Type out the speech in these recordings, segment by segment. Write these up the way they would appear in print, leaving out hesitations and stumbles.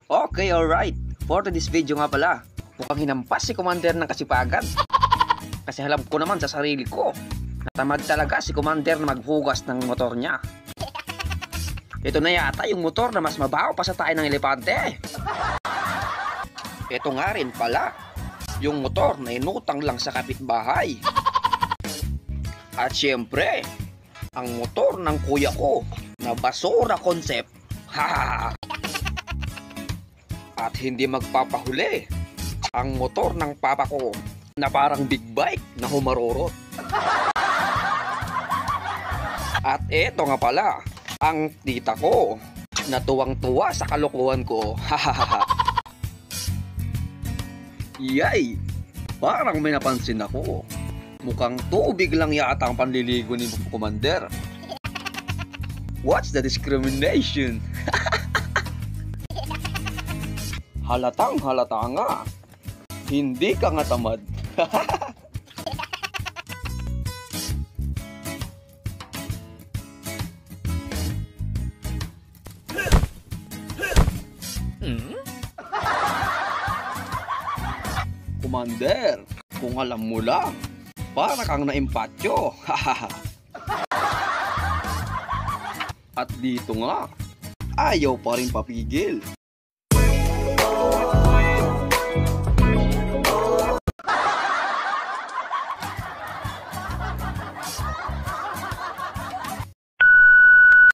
Okay, alright. For this video nga pala, mukhang hinampas si Commander ng kasipagan. Kasi alam ko naman sa sarili ko, natamad talaga si Commander na maghugas ng motor niya. Ito na yata yung motor na mas mabaho pa sa tayo ng elepante. Ito nga rin pala, yung motor na inutang lang sa kapitbahay. At syempre, ang motor ng kuya ko na basura concept. Hahaha. At hindi magpapahuli, ang motor ng papa ko na parang big bike na humarurot. At eto nga pala, ang tita ko na tuwang-tuwa sa kalokohan ko. Hahaha. Yay! Parang may napansin ako. Mukhang tubig lang yata ang panliligo ni Commander. What's the discrimination? Halatang halata nga. Hindi ka nga tamad. Commander, kung alam mo lang, para kang naimpatyo. At dito nga, ayaw pa rin papigil.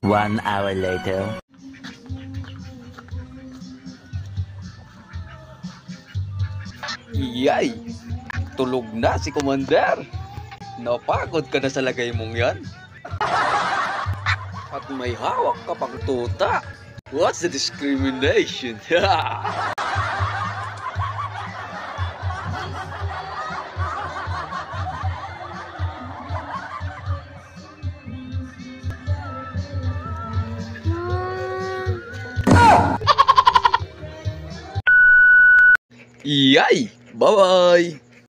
One hour later. Yay! Tulog na si Commander. Napagod ka na sa lagay mong yan. At may hawak ka pang tuta. What's the discrimination? Yay! Bye-bye!